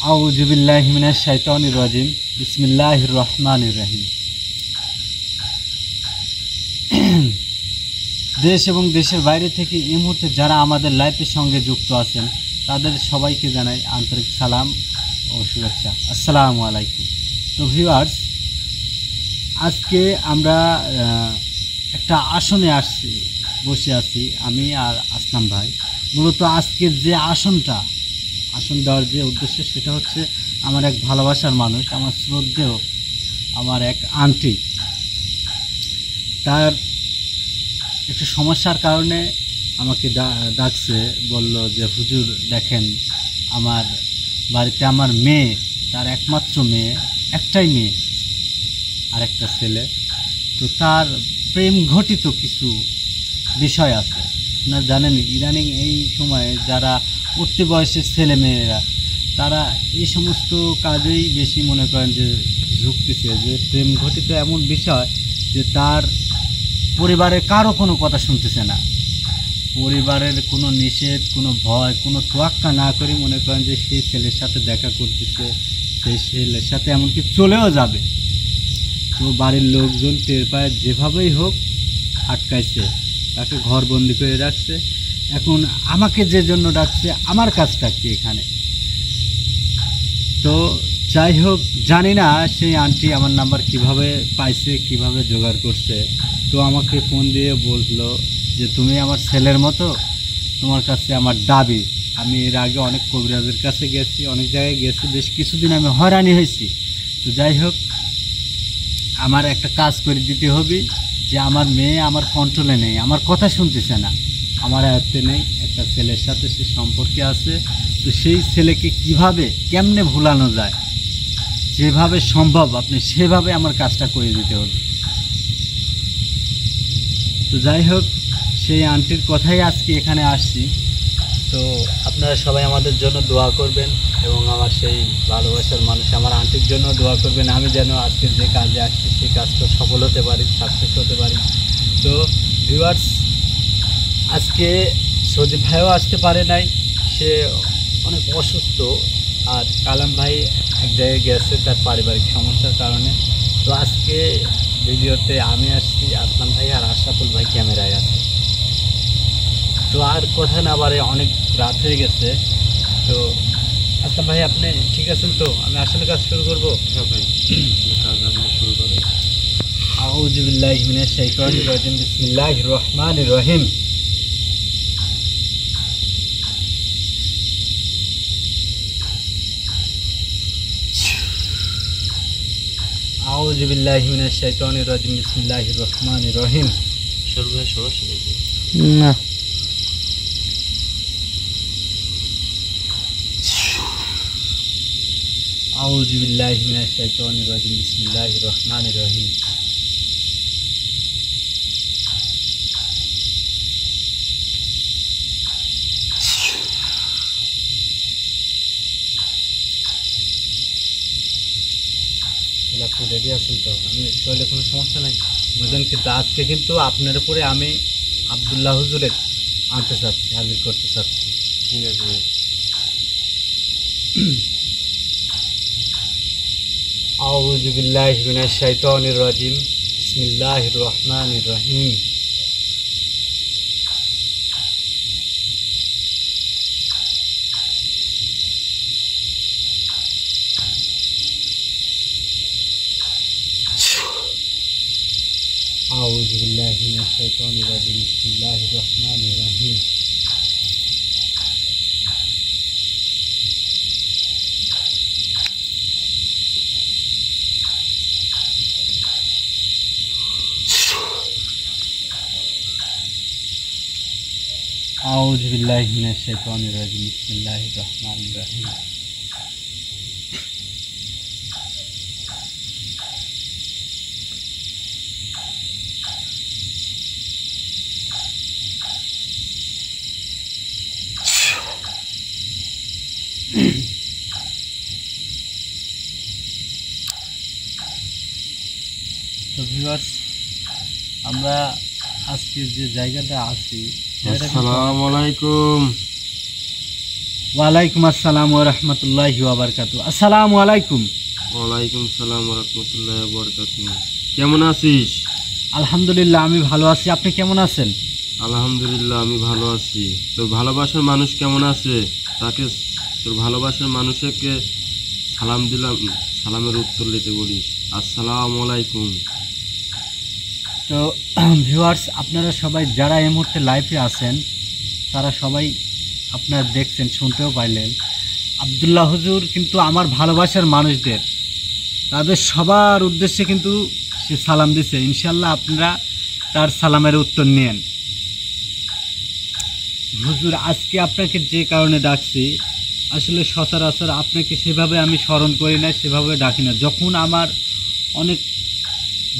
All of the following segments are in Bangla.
আউযু বিল্লাহি মিনাশ শাইতানির রাজিম। বিসমিল্লাহির রহমানির রহিম। দেশ এবং দেশের বাইরে থেকে এই মুহূর্তে যারা আমাদের লাইভের সঙ্গে যুক্ত আছেন তাদের সবাইকে জানাই আন্তরিক সালাম ও শুভেচ্ছা। আসসালামু আলাইকুম। তো ভিউয়ার্স, আজকে আমরা একটা আসনে বসে আছি আমি আর আসলাম ভাই। মূলত আজকের যে আসন দেওয়ার যে উদ্দেশ্য সেটা হচ্ছে আমার এক ভালোবাসার মানুষ, আমার শ্রদ্ধেয় আমার এক আন্টি, তার একটু সমস্যার কারণে আমাকে ডাকছে, বলল যে হুজুর দেখেন আমার বাড়িতে আমার মেয়ে, তার একমাত্র মেয়ে, একটাই মেয়ে আর একটা ছেলে, তো তার প্রেম ঘটিত কিছু বিষয় আছে। আপনারা জানেন ইদানিং এই সময়ে যারা উঠতি বয়সের ছেলে মেয়েরা তারা এই সমস্ত কাজেই বেশি মনে করেন যে ঝুঁকতেছে, যে প্রেম ঘটিত এমন বিষয় যে তার পরিবারের কারো কোনো কথা শুনতেছে না, পরিবারের কোনো নিষেধ, কোনো ভয়, কোনো তোয়াক্কা না করে মনে করেন যে সেই ছেলের সাথে দেখা করতেছে, সেই ছেলের সাথে এমনকি চলেও যাবে। তো বাড়ির লোকজন টের পায়, যেভাবেই হোক আটকাইছে, তাকে ঘরবন্দি করে রাখছে। এখন আমাকে যে জন্য ডাকছে, আমার কাজটা কি এখানে? তো যাই হোক, জানি না সেই আন্টি আমার নাম্বার কিভাবে পাইছে, কিভাবে জোগাড় করছে। তো আমাকে ফোন দিয়ে বললো যে তুমি আমার ছেলের মতো, তোমার কাছে আমার দাবি। আমি এর আগে অনেক কবিরাজের কাছে গেছি, অনেক জায়গায় গেছি, বেশ কিছুদিন আমি হয়রানি হয়েছি। তো যাই হোক, আমার একটা কাজ করে দিতে হবে, যে আমার মেয়ে আমার কন্ট্রোলে নেই, আমার কথা শুনতেছে না, আমার আয়ত্তে নেই, একটা ছেলের সাথে সে সম্পর্কে আছে। তো সেই ছেলেকে কিভাবে কেমনে ভুলানো যায়, যেভাবে সম্ভব আপনি সেভাবে আমার কাজটা করে দিতে হবে। তো যাই হোক, সেই আন্টির কথাই আজকে এখানে আসছি। তো আপনারা সবাই আমাদের জন্য দোয়া করবেন এবং আমার সেই ভালোবাসার মানুষ আমার আন্টির জন্য দোয়া করবেন, আমি যেন আজকে যে কাজে আসছি সেই কাজটা সফল হতে পারি, সাকসেস হতে পারি। তো ভিউয়ার্স, আজকে সজীব ভাইও আসতে পারে নাই, সে অনেক অসুস্থ, আর কালাম ভাই এক জায়গায় গেছে তার পারিবারিক সমস্যার কারণে। তো আজকে ভিডিওতে আমি আসছি, আসলাম ভাই আর আশরাফুল ভাই ক্যামেরায় আছে। তো আর কথা না বাড়ে, অনেক রাত হয়ে গেছে। তো আসলাম ভাই, আপনি ঠিক আছেন তো? আমি আসলে কাজ শুরু করবো। হ্যাঁ ভাই, কাজ আপনি শুরু করেন। আউযু বিল্লাহি মিনাশ শাইতানির রাজিম। বিসমিল্লাহির রহমানির রহিম। আউযু বিল্লাহি মিনাশ শাইতানির রাজিম। বিসমিল্লাহির রহমানির রহিম। সরাসরি না, আউযু বিল্লাহি মিনাশ শাইতানির রাজিম। বিসমিল্লাহির রহমানির রহিম। আপনি রেডি আছেন তো? আমি শরীরে কোনো সমস্যা নাই বুঝলেন, কিন্তু আজকে কিন্তু আপনার উপরে আমি আব্দুল্লাহ হুজুরে আনতে চাচ্ছি, হাজির করতে চাচ্ছি। ঠিক আছে। আউযু বিল্লাহি মিনাশ শাইতানির রাজিম। বিসমিল্লাহির রহমানির রহিম। আউযু বিল্লাহি মিনাশ শাইতানির রাজিম। বিসমিল্লাহির রহমানির রহিম। আউযু বিল্লাহি মিনাশ শাইতানির রাজিম। বিসমিল্লাহির রহমানির রহিম। তো ভিউয়ার্স, আমরা আজকে যে জায়গাটা আছি, আসসালামু আলাইকুম। ওয়ালাইকুম আসসালাম ওয়া রাহমাতুল্লাহি ওয়া বারাকাতুহু। আসসালামু আলাইকুম। ওয়ালাইকুম সালাম ওয়া রাহমাতুল্লাহি ওয়া বারাকাতুহু। কেমন আছিস? আলহামদুলিল্লাহ, আমি ভালো আছি। আপনি কেমন আছেন? আলহামদুলিল্লাহ, আমি ভালো আছি। তোর ভালোবাসার মানুষ কেমন আছে? তাকে, তোর ভালোবাসার মানুষকে সালাম দিলাম, সালামের উত্তর দিতে বলিস আসসালামু আলাইকুম। তো ভিউয়ার্স, আপনারা সবাই যারা এই মুহূর্তে লাইভে আছেন তারা সবাই আপনারা দেখছেন, শুনতেও পাইলেন। আব্দুল্লাহ হুজুর কিন্তু আমার ভালোবাসার মানুষদের, তাদের সবার উদ্দেশ্যে কিন্তু সে সালাম দিছে। ইনশাল্লাহ আপনারা তার সালামের উত্তর নেন। হুজুর, আজকে আপনাকে যে কারণে ডাকছি, আসলে সচরাচর আপনাকে সেভাবে আমি স্মরণ করি না, সেভাবে ডাকি না। যখন আমার অনেক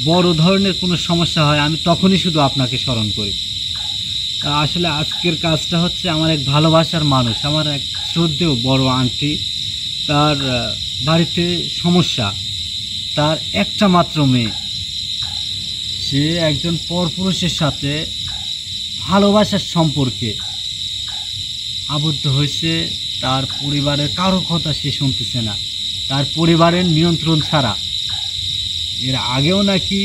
বড় ধরনের কোনো সমস্যা হয় আমি তখনই শুধু আপনাকে স্মরণ করি। তা আসলে আজকের কাজটা হচ্ছে, আমার এক ভালোবাসার মানুষ, আমার এক শ্রদ্ধেয় বড় আন্টি, তার বাড়িতে সমস্যা। তার একটা মাত্র মেয়ে, সে একজন পরপুরুষের সাথে ভালোবাসার সম্পর্কে আবদ্ধ হয়েছে। তার পরিবারের কারো কথা সে শুনতেছে না, তার পরিবারের নিয়ন্ত্রণ ছাড়া। এর আগেও নাকি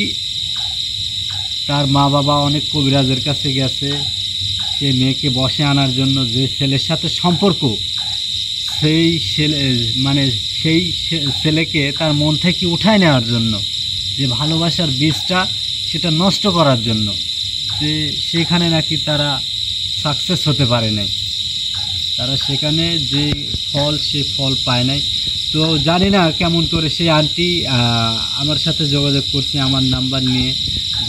তার মা বাবা অনেক কবিরাজের কাছে গেছে সে মেয়েকে বশে আনার জন্য। যে ছেলের সাথে সম্পর্ক, সেই ছেলে মানে সেই ছেলেকে তার মন থেকে উঠায় নেওয়ার জন্য, যে ভালোবাসার বীজটা সেটা নষ্ট করার জন্য। সেখানে নাকি তারা সাকসেস হতে পারে নাই, তারা সেখানে যে ফল সে ফল পায় নাই। তো জানি না কেমন করে সেই আন্টি আমার সাথে যোগাযোগ করছে আমার নাম্বার নিয়ে।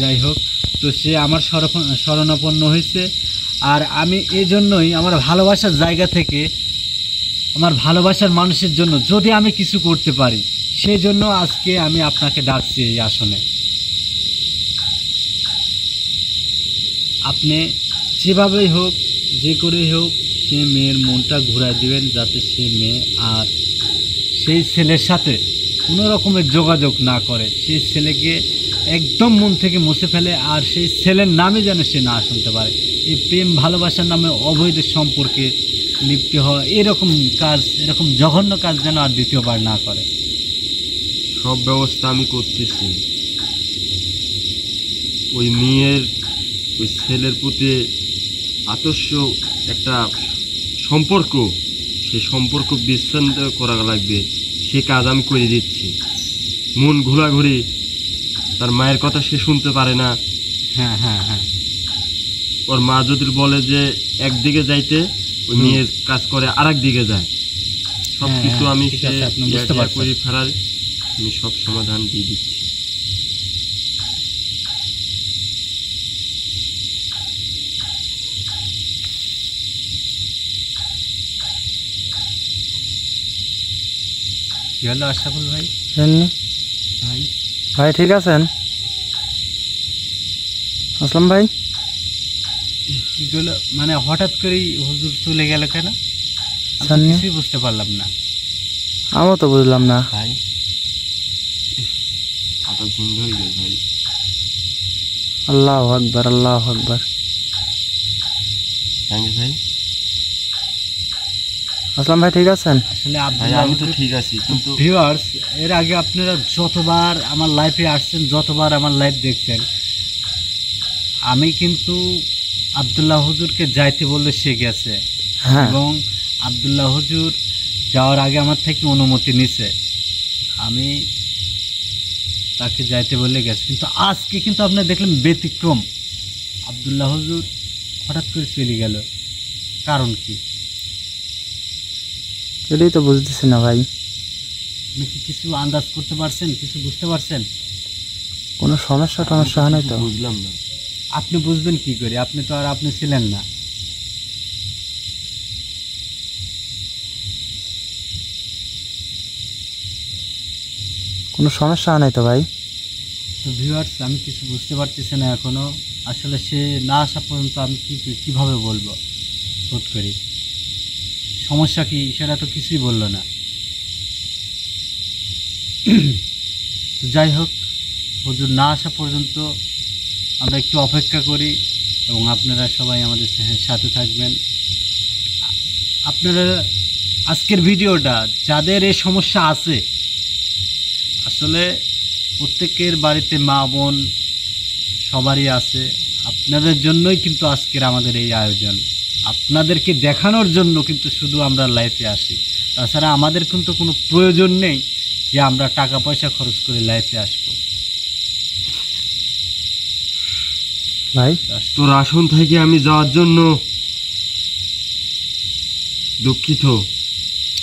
যাই হোক, তো সে আমার শরণাপন্ন হয়েছে। আর আমি এই জন্যই আমার ভালোবাসার জায়গা থেকে, আমার ভালোবাসার মানুষের জন্য যদি আমি কিছু করতে পারি, সেই জন্য আজকে আমি আপনাকে ডাকছি এই আসনে। আপনি যেভাবেই হোক, যে করেই হোক, সে মেয়ের মনটা ঘুরায় দিবেন, যাতে সে মেয়ে আর সেই ছেলের সাথে কোনো রকমের যোগাযোগ না করে। সেই ছেলেকে একদম মন থেকে মুছে ফেলে, আর সেই ছেলের নামে যেন সে না শুনতে পারে। এই প্রেম ভালোবাসার নামে অবৈধ সম্পর্কে লিপ্ত হওয়া, এরকম কাজ, এরকম জঘন্য কাজ যেন আর দ্বিতীয়বার না করে। সব ব্যবস্থা আমি করতেছি। ওই মেয়ের, ওই ছেলের প্রতি আদর্শ একটা সম্পর্ক, সেই সম্পর্ক বিচ্ছিন্ন করা লাগবে, সে কাজ আমি করে দিচ্ছি। মন ঘোরাঘুরি, তার মায়ের কথা সে শুনতে পারে না। হ্যাঁ হ্যাঁ হ্যাঁ, ওর মা যদি বলে যে একদিকে যাইতে, ওই মেয়ের কাজ করে আর এক দিকে যায়। সব কিছু আমি করে ফেলার, আমি সব সমাধান দিয়ে দিচ্ছি। কি হলো আশরাফুল ভাই? ভাই ভাই ঠিক আছেন? আসলাম ভাই, কি হলো মানে হঠাৎ করেই হুজুর চলে গেল কেন? আমি কিছুই বুঝতে পারলাম না। আমিও তো বুঝলাম না ভাই। মাথা ঝিঙ্গ হয়ে গেল ভাই। আল্লাহু আকবার, আল্লাহু আকবার। ভাই আসলাম ভাই ঠিক আছেন? আসলে আমি তো ঠিক আছি, কিন্তু ভিউয়ার্স, এর আগে আপনারা যতবার আমার লাইফে আসছেন, যতবার আমার লাইভ দেখছেন, আমি কিন্তু আব্দুল্লাহ হুজুরকে যাইতে বললে সে গেছে। হ্যাঁ, এবং আব্দুল্লাহ হুজুর যাওয়ার আগে আমার থেকে অনুমতি নিছে, আমি তাকে যাইতে বলে গেছে। কিন্তু আজকে কিন্তু আপনি দেখলেন ব্যতিক্রম, আব্দুল্লাহ হুজুর হঠাৎ করে চলে গেল। কারণ কি এটাই তো বুঝতেছি না ভাই। আপনি কি কিছু আন্দাজ করতে পারছেন, কিছু বুঝতে পারছেন? কোনো সমস্যা টমস্যা হয় নাই তো? বুঝলাম না। আপনি বুঝবেন কি করে? আপনি তো আর আপনি ছিলেন না। কোনো সমস্যা হয় নাই তো ভাই? তো ভিউয়ার্স, আমি কিছু বুঝতে পারতেছি না এখনো। আসলে সে না আসা পর্যন্ত আমি কিভাবে বলবো হুট করে সমস্যা কি, সেটা তো কিছুই বললো না। তো যাই হোক, হুজুর না আসা পর্যন্ত আমরা একটু অপেক্ষা করি, এবং আপনারা সবাই আমাদের সাথে থাকবেন। আপনারা আজকের ভিডিওটা যাদের এই সমস্যা আছে, আসলে প্রত্যেকের বাড়িতে মা বোন সবারই আছে, আপনাদের জন্যই কিন্তু আজকের আমাদের এই আয়োজন। আপনাদেরকে দেখানোর জন্য কিন্তু শুধু আমরা লাইফে আসি, তাছাড়া আমাদের কিন্তু কোনো প্রয়োজন নেই যে আমরা টাকা পয়সা খরচ করে লাইফে আসবো। ভাই তোর আসন থেকে আমি যাওয়ার জন্য দুঃখিত,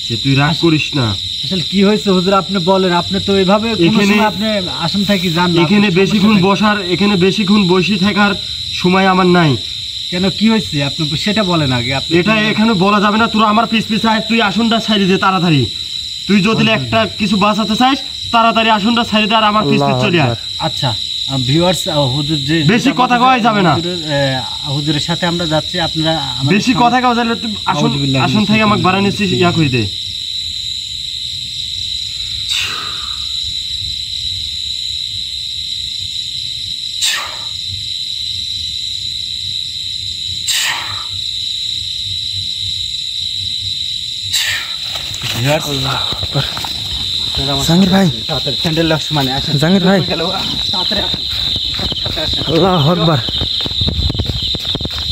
যে তুই রাগ করিস না। আসলে কি হয়েছে হুজুর আপনি বলেন, আপনি তো এভাবে কোনো সময় আপনি আসন থেকে যান না, এখানে আপনার বেশিক্ষণ সমস্যাটা কি? বসার, এখানে বেশিক্ষণ বসে থাকার সময় আমার নাই। কেন কি হয়েছে আপনি সেটা বলেন আগে। আপনি এটা এখানে বলা যাবে না। তোরা আমার পিছ পিছ আয়, তুই আসনটা ছাড়ি দে তাড়াতাড়ি। তুই যদি একটা কিছু বাঁচাতে চাস তাড়াতাড়ি আসনটা ছাড়ি দে আর আমার পিছ পিছ চলে আয়। আচ্ছা ভিউয়ার্স, হুজুর যে বেশি কথা কওয়াই যাবে না। হুজুরের সাথে আমরা যাচ্ছি, আপনারা আমাদের বেশি কথা কওয়া যাবে তুই আসন থেকে আমাকে বাড়া নিচ্ছিস, ইয়া করে দে। ভিউয়ার্স, জাহাঙ্গীর ভাই, তাড়াতাড়ি স্যান্ডেল লাক্স মানে আসেন জাহাঙ্গীর ভাই, তাড়াতাড়ি আসেন, সাথে আসেন, আল্লাহু আকবার,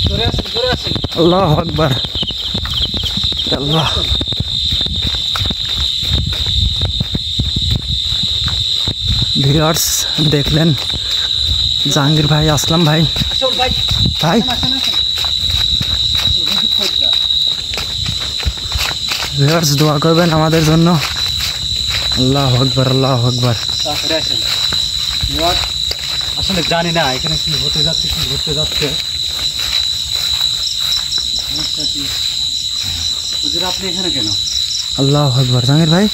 জোরে আসেন, জোরে আসেন। আল্লাহু আকবার, আল্লাহ। ভিউয়ার্স দেখলেন জাহাঙ্গীর ভাই, আসলাম ভাই, আসুন ভাই, ভাই আসেন, আসেন। ভিউয়ার্স দোয়া করবেন আমাদের জন্য। আল্লাহু আকবার, আল্লাহু আকবার। তাড়াতাড়ি আসেন। ভিউয়ার্স, আসলে জানি না এখানে কি হতে যাচ্ছে, কি ঘটতে যাচ্ছে। সমস্যা কি? হুজুর আপনি এখানে কেন? আল্লাহু আকবার। জাহাঙ্গীর ভাই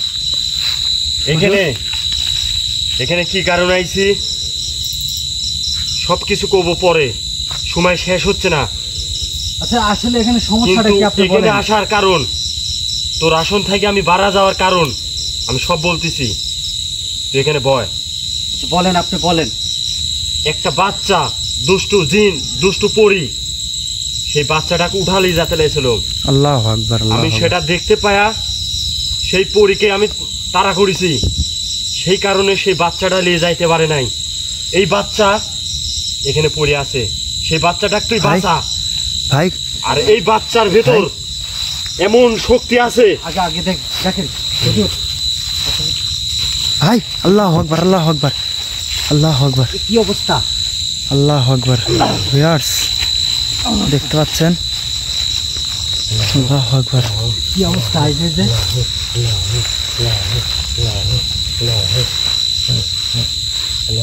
এখানে কি কারণ আইছি সবকিছু কব পরে, সময় শেষ হচ্ছে না। আচ্ছা আসলে এখানে সমস্যাটা কিন্তু কি আপনি এখানে বলেন। আসার কারণ, তোর আসন থেকে আমি বাড়া যাওয়ার কারণ আমি সব বলতেছি। তুই এখানে বয়। আচ্ছা, বলেন, আপনি বলেন। একটা বাচ্চা, দুষ্টু জিন, দুষ্টু পরি, সেই বাচ্চাটাকে উঠালি যাতে লেছিল। আল্লাহু আকবার, আল্লাহু আমি আকবার। সেটা দেখতে পায়া সেই পরীকে আমি তাড়া করেছি, সেই কারণে সেই বাচ্চাটা নিয়ে যাইতে পারে নাই। এই বাচ্চা এখানে পড়ে আছে, সেই বাচ্চাটাকে তুই ভাই, বাঁচা। ভাই আর এই বাচ্চার ভেতর এমন শক্তি আছে। আগে আগে দেখেন হুজুর, ভাই, আল্লাহু আকবার, আল্লাহু আকবার, আল্লাহু আকবার, কি অবস্থা। আল্লাহু আকবার। ভিউয়ার্স দেখতে পাচ্ছেন, আল্লাহু আকবার। কি অবস্থা এই যে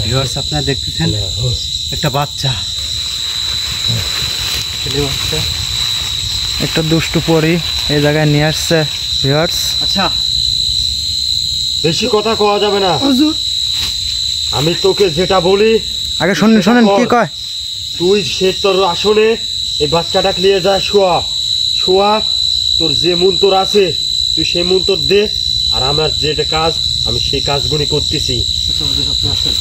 ভিউয়ার্স আপনারা দেখতেছেন একটা বাচ্চা, ছেলে বাচ্চা, একটা দুষ্টু পরি এই জায়গায় নিয়ে আসছে। ভিউয়ার্স আচ্ছা বেশি কথা কওয়া যাবে না। হুজুর আমি তোকে যেটা বলি আগে শুনেন, শোনেন কি কয়। তুই সে তোর আসনে এই বাচ্চাটাকে নিয়ে যা, শোয়া শোয়া, তোর যে মন্তর আছে তুই সেই মন্তর দে, আর আমার যেটা কাজ আমি সেই কাজগুলি করতেছি। আচ্ছা হুজুর আপনি আসেন।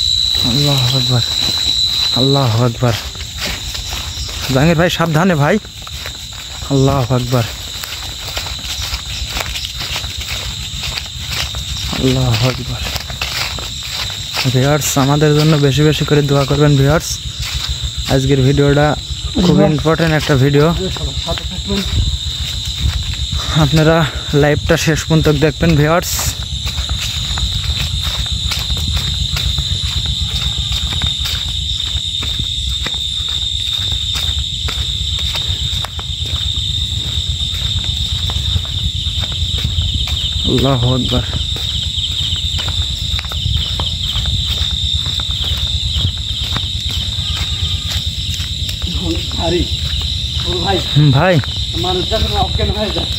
আল্লাহু আকবার, আল্লাহু আকবার। জাহাঙ্গীর ভাই সাবধানে ভাই। আল্লাহু আকবার, আল্লাহু আকবার। ভিউয়ার্স আমাদের জন্য বেশি বেশি করে দোয়া করবেন। ভিউয়ার্স আজকের ভিডিওটা খুব ইম্পর্টেন্ট একটা ভিডিও, সবার সাথে থাকবেন। আপনারা লাইভটা শেষ পর্যন্ত দেখবেন। ভিউয়ার্স আল্লাহু আকবার। আরে ওর ভাই ভাই মানুষ যখন অজ্ঞান হয়ে যায়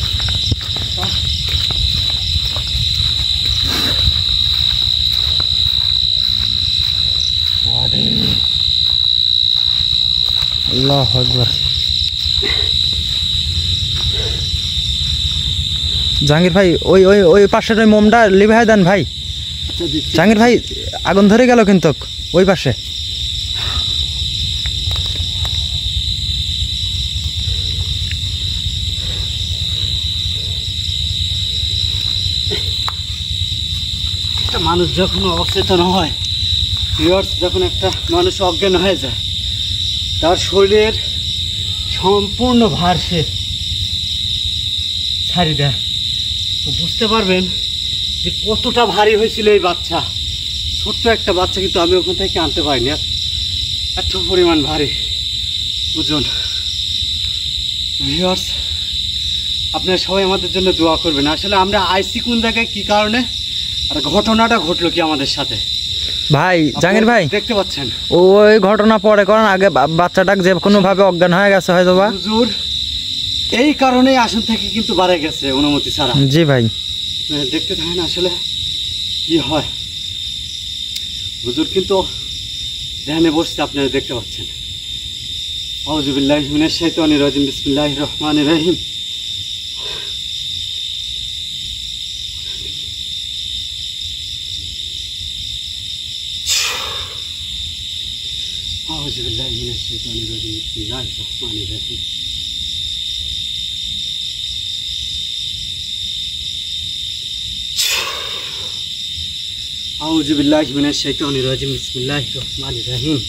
আল্লাহু আকবার। জাহাঙ্গীর ভাই ওই ওই ওই পাশের ওই মোমটা লিভাই দেন ভাই। আচ্ছা দেখছি। জাহাঙ্গীর ভাই আগুন ধরে গেল কিন্তু ওই পাশে। একটা মানুষ যখন অচেতন হয়, যখন একটা মানুষ অজ্ঞান হয়ে যায়, তার শরীরের সম্পূর্ণ ভার সে ছাড়ি দেয়, তো বুঝতে পারবেন যে কতটা ভারী হয়েছিল এই বাচ্চা। ছোট্ট একটা বাচ্চা, কিন্তু আমি ওখান থেকে আনতে পারিনি, এত পরিমাণ ভারী ওজন। ভিউয়ার্স, আপনারা সবাই আমাদের জন্য দোয়া করবেন। আসলে আমরা আইসি কোন জায়গায়, কী কারণে, আর ঘটনাটা ঘটলো কি আমাদের সাথে ভাই জাহাঙ্গীর ভাই দেখতে পাচ্ছেন। ওই ঘটনা পরে করেন, আগে বাচ্চাটাকে যে কোনো ভাবে অজ্ঞান হয়ে গেছে হয়তো বা হুজুর, এই কারণেই আসন থেকে কিন্তু বাড়ে গেছে অনুমতি ছাড়া। জি ভাই, দেখতে থাকেন আসলে কি হয়। হুজুর কিন্তু ধ্যানে বসতে, আপনারা দেখতে পাচ্ছেন। আউযু বিল্লাহি মিনাশ শাইতানির রাজিম, বিসমিল্লাহির রহমানির রহিম। আউযু বিল্লাহি মিনাশ শাইতানির রাজিম, বিসমিল্লাহির রহমানির রহিম। আউযু বিল্লাহি মিনাশ শাইতানির রাজিম, বিসমিল্লাহির রহমানির রহিম।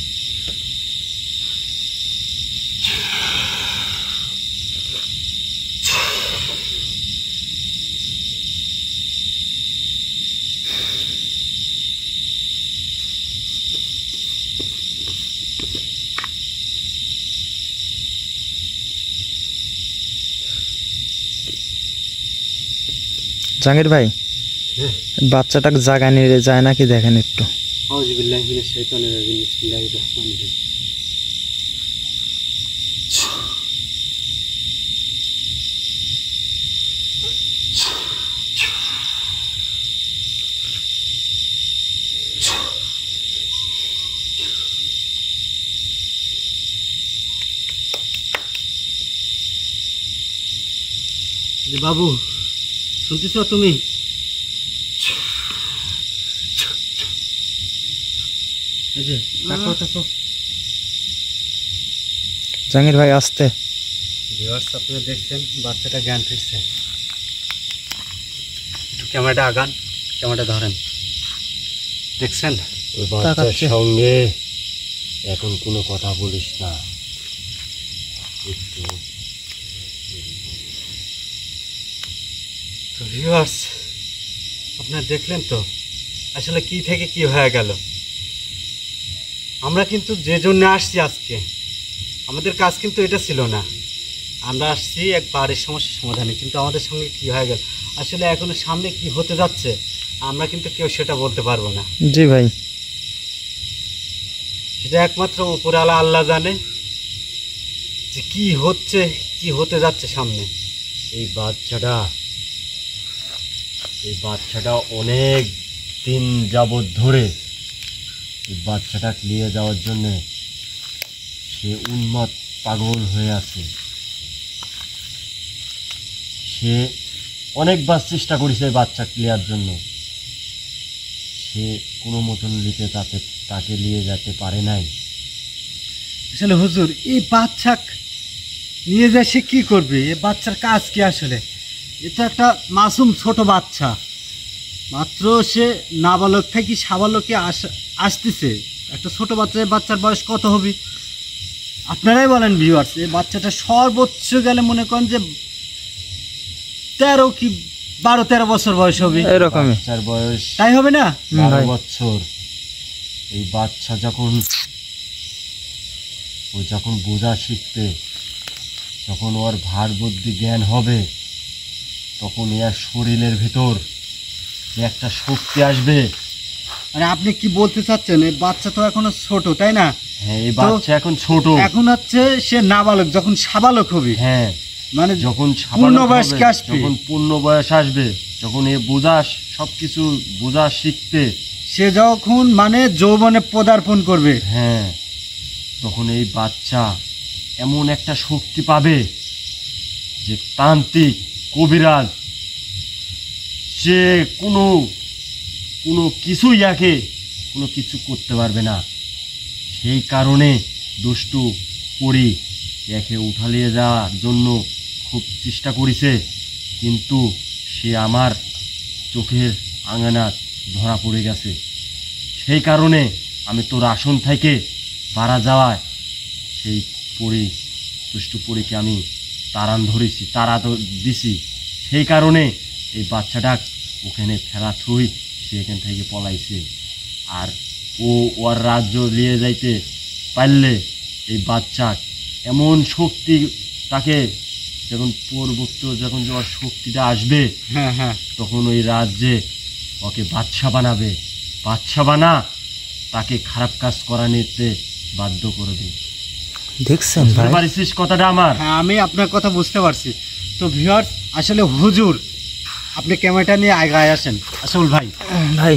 জাহাঙ্গীর ভাই বাচ্চাটাকে জায়গায় নিয়ে যায় নাকি দেখেন একটু। আউযু বিল্লাহি মিনাশ শাইতানির রাজিম, বিসমিল্লাহির রহমানির রহিম। বাবু, শুনতেছ তুমি? এই যে তাকাও তাকাও। জাহাঙ্গীর ভাই আসতে। ভিউয়ার্স, আপনারা দেখছেন বাচ্চাটা জ্ঞান ফিরছে। একটু ক্যামেরাটা আগান, ক্যামেরাটা ধরেন। দেখছেন? ওই বাচ্চার সঙ্গে এখন কোনো কথা বলিস না, একটু। তো ভিউয়ার্স, আপনারা দেখলেন তো আসলে কি থেকে কি হয়ে গেল। আমরা কিন্তু যে জন্য আসছি আজকে, আমাদের কাজ কিন্তু এটা ছিল না। আমরা আসছি এক বাড়ির সমস্যার সমাধানে, কিন্তু আমাদের সঙ্গে কি হয়ে গেল আসলে এখনো সামনে কি হতে যাচ্ছে আমরা কিন্তু কেউ সেটা বলতে পারবো না। জি ভাই, সেটা একমাত্র উপরওয়ালা আল্লাহ জানে যে কি হচ্ছে, কি হতে যাচ্ছে সামনে। এই বাচ্চাটা অনেক দিন যাবৎ ধরে এই বাচ্চাটা নিয়ে যাওয়ার জন্য সে উন্মাদ পাগল হয়ে আছে। সে অনেকবার চেষ্টা করেছে এই বাচ্চা নেওয়ার জন্য, সে কোনো মতন তাকে নিয়ে যেতে পারে নাই। আসলে হুজুর, এই বাচ্চা নিয়ে যায় সে কি করবে? এই বাচ্চার কাজ কি আসলে? এটা একটা মাসুম ছোট বাচ্চা, মাত্র সে নাবালক থেকে সাবালকে আসতেছে। একটা ছোট বাচ্চা, এই বাচ্চার বয়স কত হবে আপনারাই বলেন ভিউয়ার্স। এই বাচ্চাটা সর্বোচ্চ গেলে মনে করেন যে 12-13 বছর বয়স হবে, এরকমই বাচ্চার বয়স, তাই হবে না? 12 বছর। এই বাচ্চা যখন বোঝা শিখবে, যখন ওর ভার বুদ্ধি জ্ঞান হবে, তখন এর শরীরের ভিতর যে একটা শক্তি আসবে। মানে আপনি কি বলতে চাচ্ছেন এই বাচ্চা তো এখনো ছোট, তাই না? হ্যাঁ, এই বাচ্চা এখন ছোট, এখন হচ্ছে সে নাবালক, যখন সাবালক হবে, হ্যাঁ, মানে যখন পূর্ণ বয়সকে আসবে, যখন পূর্ণ বয়স আসবে, যখন এ সবকিছু বোঝা শিখবে, সে যখন মানে যৌবনে পদার্পণ করবে, হ্যাঁ, তখন এই বাচ্চা এমন একটা শক্তি পাবে যে তান্ত্রিক, কবিরাজ, সে কোনো কিছুই একে কোনো কিছু করতে পারবে না। সেই কারণে দুষ্টু পরি একে উঠালিয়ে যাওয়ার জন্য খুব চেষ্টা করেছে, কিন্তু সে আমার চোখের আঙানা ধরা পড়ে গেছে। সেই কারণে আমি তোর আসন থেকে মারা যাওয়ায় সেই পরি দুষ্টু পরীকে আমি তাড়া দিছি। সেই কারণে এই বাচ্চাটা ওখানে ফেলা থুই সে এখান থেকে পলাইছে। আর ওর রাজ্য নিয়ে যাইতে পারলে এই বাচ্চা এমন শক্তি তাকে যখন পরবর্তী যখন ওর শক্তিটা আসবে হ্যাঁ হ্যাঁ তখন ওই রাজ্যে ওকে বাদশা বানাবে। বাদশা বানা তাকে খারাপ কাজ করা নিতে বাধ্য করবে। দেখছেন বুঝতে ভাই? পারছিস কথাটা আমার? হ্যাঁ আমি আপনার কথা বুঝতে পারছি। তো ভিউয়ার্স, আসলে হুজুর, আপনি ক্যামেরাটা নিয়ে আগায় আসেন আসল ভাই। ভাই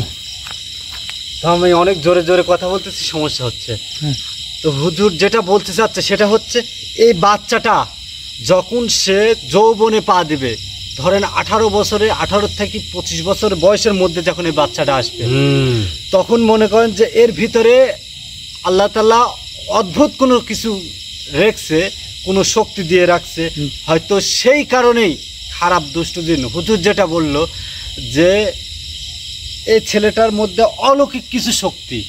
তো আমি অনেক জোরে জোরে কথা বলতেছি, সমস্যা হচ্ছে। হুম। তো হুজুর যেটা বলতে চাচ্ছে সেটা হচ্ছে, এই বাচ্চাটা যখন সে যৌবনে পা দিবে, ধরেন 18 বছরে, 18 থেকে 25 বছর বয়সের মধ্যে যখন এই বাচ্চাটা আসবে, তখন মনে করেন যে এর ভিতরে আল্লাহ তাআলা অদ্ভুত কোনো কিছু রেখেছে, কোনো শক্তি দিয়ে রাখছে। হয়তো সেই কারণেই খারাপ দুষ্ট দিন হুজুর যেটা বলল যে এই ছেলেটার মধ্যে অলৌকিক কিছু শক্তি,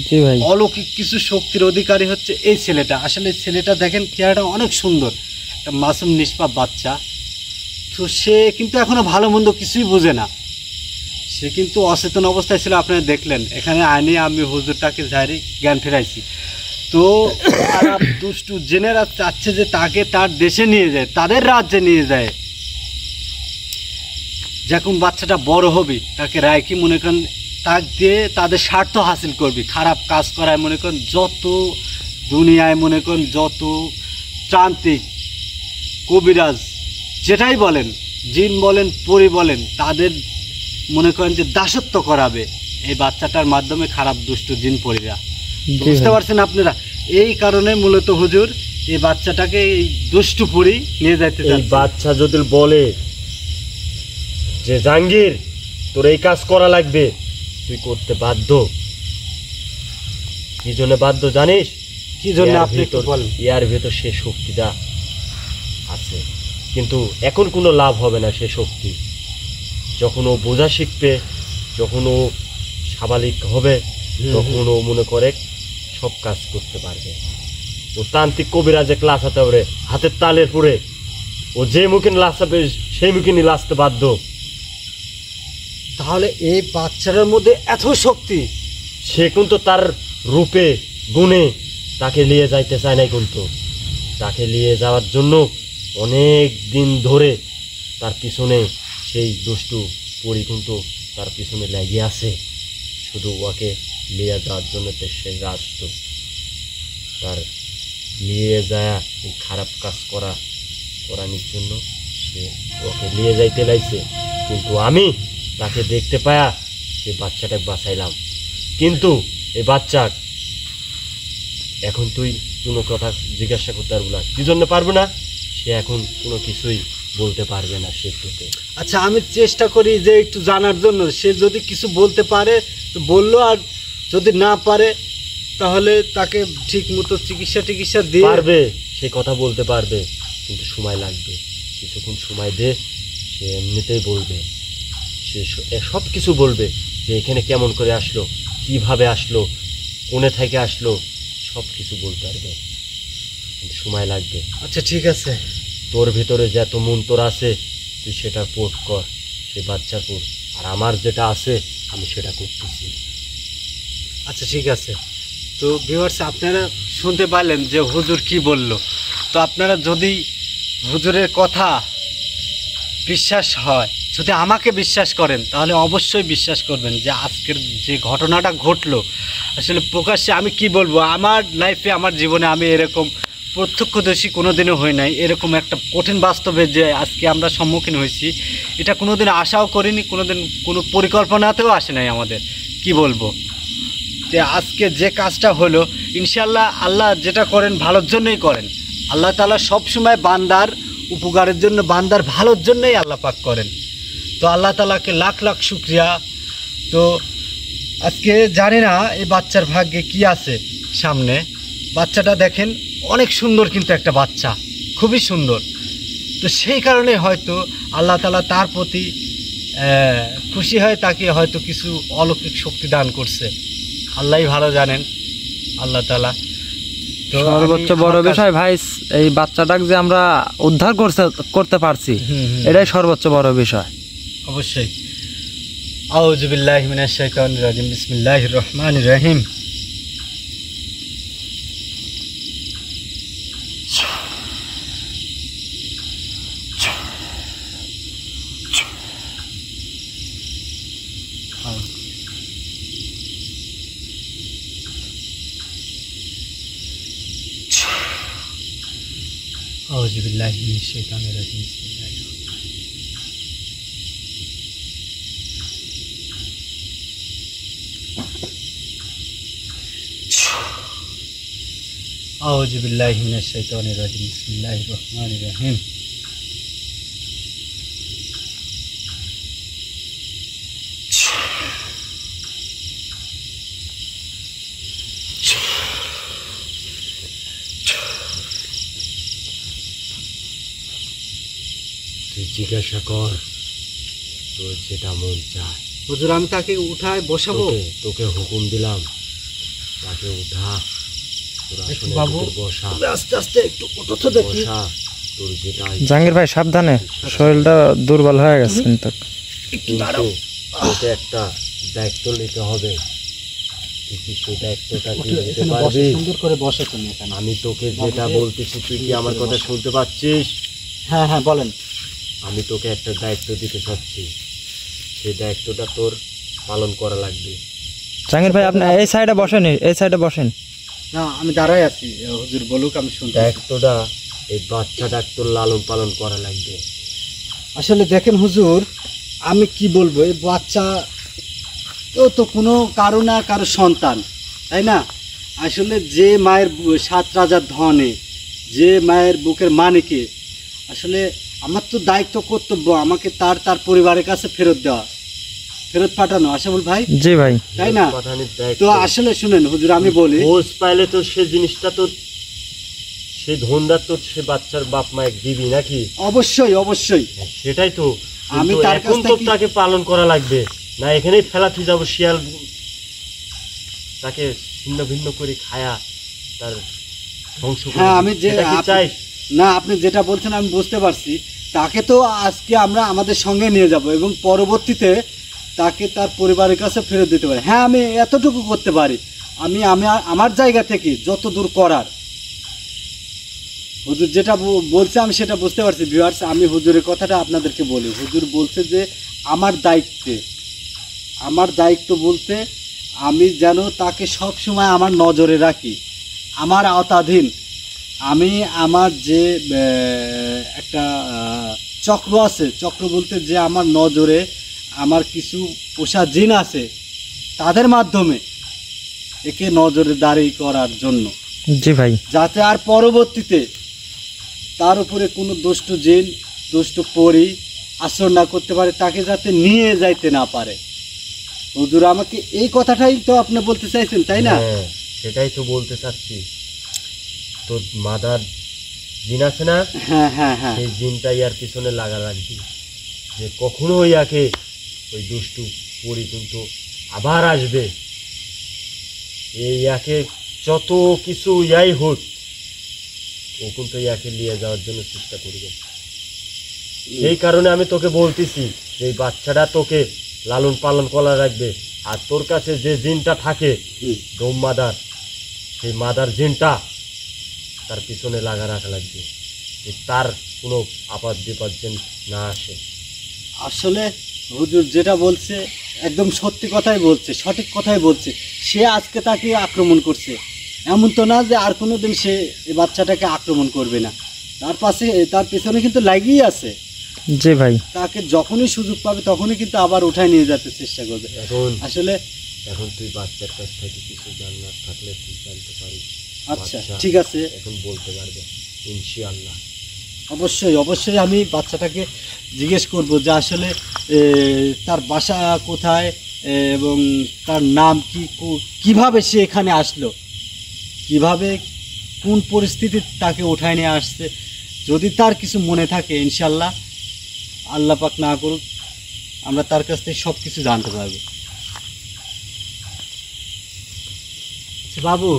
জি ভাই, অলৌকিক কিছু শক্তির অধিকারী হচ্ছে এই ছেলেটা। আসলে ছেলেটা দেখেন চেহারাটা অনেক সুন্দর, একটা মাসুম নিষ্পাপ বাচ্চা। তো সে কিন্তু এখনো ভালো মন্দ কিছুই বোঝে না, সে কিন্তু অচেতন অবস্থায় ছিল। আপনারা দেখলেন এখানে আইনি আমি হুজুরটাকে ঝাড়ি জ্ঞান ফেরাইছি। তো খারাপ দুষ্টু জেনেরা চাচ্ছে যে তাকে তার দেশে নিয়ে যায়, তাদের রাজ্যে নিয়ে যায়। যখন বাচ্চাটা বড় হবে তাকে রায়কি মনে করেন তাক দিয়ে তাদের স্বার্থ হাসিল করবি, খারাপ কাজ করায় মনে করেন যত দুনিয়ায় মনে করেন যত ত্রান্তিক কবিরাজ যেটাই বলেন, জিন বলেন পরি বলেন, তাদের মনে করেন যে দাসত্ব করাবে এই বাচ্চাটার মাধ্যমে খারাপ দুষ্ট জিন পরিরা। জি বুঝতে ভাই। পারছেন আপনারা? এই কারণে মূলত হুজুর এই বাচ্চাটাকে এই দুষ্টু পরি নিয়ে যাইতে এই চাচ্ছে। বাচ্চা যদি বলে যে জাহাঙ্গীর তোর এই কাজ করা লাগবে, তুই করতে বাধ্য। কি জন্য বাধ্য জানিস? কি জন্য ইয়ার আপনি একটু ভিতর- বলেন। ইয়ার ভেতর সে শক্তিটা আছে, কিন্তু এখন কোনো লাভ হবে না সে শক্তি। যখন ও বোঝা শিখবে, যখন ও স্বাভাবিক হবে, তখন ও মনে করে সব কাজ করতে পারবে। ও তান্ত্রিক কবিরাজে ক্লাস হাতে পারে, হাতের তালের পরে ও যে মুখে লাচাবে সেই মুখে নিয়ে লাচতে বাধ্য। তাহলে এই বাচ্চাটার মধ্যে এত শক্তি, সে কিন্তু তার রূপে গুণে তাকে নিয়ে যাইতে চায় না, কিন্তু তাকে নিয়ে যাওয়ার জন্য অনেক দিন ধরে তার পিছনে সেই দুষ্টু পরি কিন্তু তার পিছনে লেগে আছে, শুধু ওকে নিয়ে যাওয়ার জন্য সে রাষ্ট্র তার নিয়ে যায় এই খারাপ কাজ করানোর জন্য সে ওকে নিয়ে যাইতে লাগছে। কিন্তু আমি তাকে দেখতে পায়া সেই বাচ্চাটাকে বাঁচাইলাম। কিন্তু এই বাচ্চা এখন তুই কোনো কথা জিজ্ঞাসা করতে পারবো না, কি জন্য পারবো না? সে এখন কোনো কিছুই বলতে পারবে না সে তোকে। আচ্ছা আমি চেষ্টা করি যে একটু জানার জন্য, সে যদি কিছু বলতে পারে তো বললো, আর যদি না পারে তাহলে তাকে ঠিক মতো চিকিৎসা দিয়ে পারবে, সে কথা বলতে পারবে, কিন্তু সময় লাগবে। কিছুক্ষণ সময় দে, সে এমনিতেই বলবে। সে সব কিছু বলবে যে এখানে কেমন করে আসলো, কিভাবে আসলো, কোনে থেকে আসলো, সব কিছু বলতে পারবে, কিন্তু সময় লাগবে। আচ্ছা ঠিক আছে। তোর ভিতরে যত মন্ত্র আছে তুই সেটা পোট কর, সে বাচ্চার পোট, আর আমার যেটা আছে আমি সেটা করতেছি। আচ্ছা ঠিক আছে। তো ভিউয়ার্স, আপনারা শুনতে পারলেন যে হুজুর কি বলল। তো আপনারা যদি হুজুরের কথা বিশ্বাস হয়, যদি আমাকে বিশ্বাস করেন, তাহলে অবশ্যই বিশ্বাস করবেন যে আজকের যে ঘটনাটা ঘটলো, আসলে প্রকাশ্যে আমি কি বলবো, আমার লাইফে আমার জীবনে আমি এরকম প্রত্যক্ষদর্শী কোনোদিনও হই নাই। এরকম একটা কঠিন বাস্তবে যে আজকে আমরা সম্মুখীন হয়েছি, এটা কোনোদিন আশাও করিনি, কোনোদিন কোনো পরিকল্পনাতেও আসে নাই আমাদের। কি বলবো, যে আজকে যে কাজটা হলো, ইনশাল্লাহ আল্লাহ যেটা করেন ভালোর জন্যই করেন। আল্লাহ তাআলা সবসময় বান্দার উপকারের জন্য, বান্দার ভালোর জন্যই আল্লাহ পাক করেন। তো আল্লাহ তাআলাকে লাখ লাখ শুকরিয়া। তো আজকে জানি না এই বাচ্চার ভাগ্যে কি আছে সামনে। বাচ্চাটা দেখেন অনেক সুন্দর, কিন্তু একটা বাচ্চা খুবই সুন্দর। তো সেই কারণে হয়তো আল্লাহ তাআলা তার প্রতি খুশি হয় তাকে হয়তো কিছু অলৌকিক শক্তি দান করছে, আল্লাহই ভালো জানেন, আল্লাহ তাআলা। তো সর্বোচ্চ বড় বিষয় ভাই, এই বাচ্চাটাকে যে আমরা উদ্ধার করতে পারছি, এটাই সর্বোচ্চ বড় বিষয়। অবশ্যই। আউযু বিল্লাহি মিনাশ শাইতানির রাজিম, বিসমিল্লাহির রহমানির রহিম। আউযু বিল্লাহি মিনাশ শাইতানির রাজিম, বিসমিল্লাহির আউযু বিল্লাহি মিনাশ শাইতানির রাজিম, বিসমিল্লাহির রহমানির রহিম। তুই জিজ্ঞাসা কর তোর যেটা মন চায়। হুজুর আমি তাকে উঠায় বসাবো? তোকে হুকুম দিলাম, তাকে উঠা, তোর আসনে বাবু বসা, আস্তে আস্তে একটু ওঠো তো দেখি। বসা, তোর যেটা জাহাঙ্গীর ভাই সাবধানে, শরীরটা দুর্বল হয়ে গেছে কিন্তু। তোকে একটা দায়িত্ব নিতে হবে, তুই কি সেই দায়িত্বটা কি নিতে পারবি? সুন্দর করে বসো তুমি এখানে। আমি তোকে যেটা বলতেছি তুই কি আমার কথা শুনতে পাচ্ছিস? হ্যাঁ হ্যাঁ বলেন। আমি তোকে একটা দায়িত্ব দিতে চাচ্ছি, সেই দায়িত্বটা তোর পালন করা লাগবে। জাহাঙ্গীর ভাই আপনি এই সাইডে বসেন, এই সাইডে বসেন। না আমি দাঁড়াই আছি, হুজুর বলুক, আমি শুনতে। দায়িত্বটা এই বাচ্চাটা তোর লালন পালন করা লাগবে। আসলে দেখেন হুজুর, আমি কি বলবো, এই বাচ্চা তো কোনো কারো না কারো সন্তান, তাই না? আসলে যে মায়ের 7 রাজার ধনে, যে মায়ের বুকের মানিকে, আসলে আমার তো দায়িত্ব কর্তব্য আমাকে তার পরিবারের কাছে ফেরত দেওয়া, ফেরত পাঠানো। আশাফুল ভাই, জি ভাই, তাই না? তো আসলে শুনেন হুজুর, আমি বলি, খোঁজ পাইলে তো সে জিনিসটা তো সে ধনদার তো সে বাচ্চার বাপ মায়ের দিবি নাকি? অবশ্যই অবশ্যই, সেটাই তো। আমি কিন্তু তার এখন কাছ তো থেকে তাকে পালন করা লাগবে না, এখানেই ফেলাতে যাবো শিয়াল তাকে ছিন্ন ভিন্ন করে খায়া তার ধ্বংস করে। হ্যাঁ আমি যে সেটা কি চাই? না, আপনি যেটা বলছেন আমি বুঝতে পারছি। তাকে তো আজকে আমরা আমাদের সঙ্গে নিয়ে যাব এবং পরবর্তীতে তাকে তার পরিবারের কাছে ফেরত দিতে পারি। হ্যাঁ আমি এতটুকু করতে পারি, আমি আমার জায়গা থেকে যত দূর করার। হুজুর যেটা বলছে আমি সেটা বুঝতে পারছি। ভিউয়ার্স, আমি হুজুরের কথাটা আপনাদেরকে বলি। হুজুর বলছে যে আমার দায়িত্ব বলতে আমি যেন তাকে সব সময় আমার নজরে রাখি, আমার আওতাধীন। আমি আমার যে একটা চক্র আছে, চক্র বলতে যে আমার নজরে আমার কিছু পোষা জিন আছে, তাদের মাধ্যমে একে নজরে দাঁড়ি করার জন্য, জি ভাই, যাতে আর পরবর্তীতে তার উপরে কোনো দুষ্ট জিন, দুষ্ট পরী আশ্রয় না করতে পারে, তাকে যাতে নিয়ে যাইতে না পারে। হুজুর আমাকে এই কথাটাই তো আপনি বলতে চাইছেন, তাই না? হ্যাঁ, সেটাই তো বলতে চাচ্ছি। তো মাদার জিন আছে না, হ্যাঁ হ্যাঁ হ্যাঁ, সেই জিনটা ইয়ার পিছনে লাগা রাখবি, যে কখনো ইয়াকে ওই দুষ্টু পরি কিন্তু আবার আসবে, এই ইয়াকে যত কিছু ইয়াই হোক ও কিন্তু ইয়াকে নিয়ে যাওয়ার জন্য চেষ্টা করবে। সেই কারণে আমি তোকে বলতেছি যে এই বাচ্চাটা তোকে লালন পালন করা রাখবে। আর তোর কাছে যে জিনটা থাকে ডোম মাদার, সেই মাদার জিনটা তার পিছনে লাগা রাখা লাগবে, যে তার কোনো আপাত বিপদ যেন না আসে। আসলে হুজুর যেটা বলছে একদম সত্যি কথাই বলছে, সঠিক কথাই বলছে। সে আজকে তাকে আক্রমণ করছে, এমন তো না যে আর কোনো দিন সে এই বাচ্চাটাকে আক্রমণ করবে না। তার পেছনে কিন্তু লাগিয়ে আছে। জি ভাই, তাকে যখনই সুযোগ পাবে তখনই কিন্তু আবার উঠায় নিয়ে যেতে চেষ্টা করবে। আসলে এখন তুই বাচ্চার কাছ থেকে কিছু জানার থাকলে তুই জানতে পারিস। আচ্ছা বাচ্চা ঠিক আছে, এখন বলতে পারবে ইনশাআল্লাহ। অবশ্যই অবশ্যই আমি বাচ্চাটাকে জিজ্ঞেস করব যে আসলে তার বাসা কোথায় এবং তার নাম কি, কিভাবে সে এখানে আসলো, কিভাবে কোন পরিস্থিতি তাকে উঠায় নিয়ে আসছে। যদি তার কিছু মনে থাকে ইনশাল্লাহ, আল্লাহ পাক না করুক, আমরা তার কাছ থেকে সব কিছু জানতে পারবো। আচ্ছা বাবু,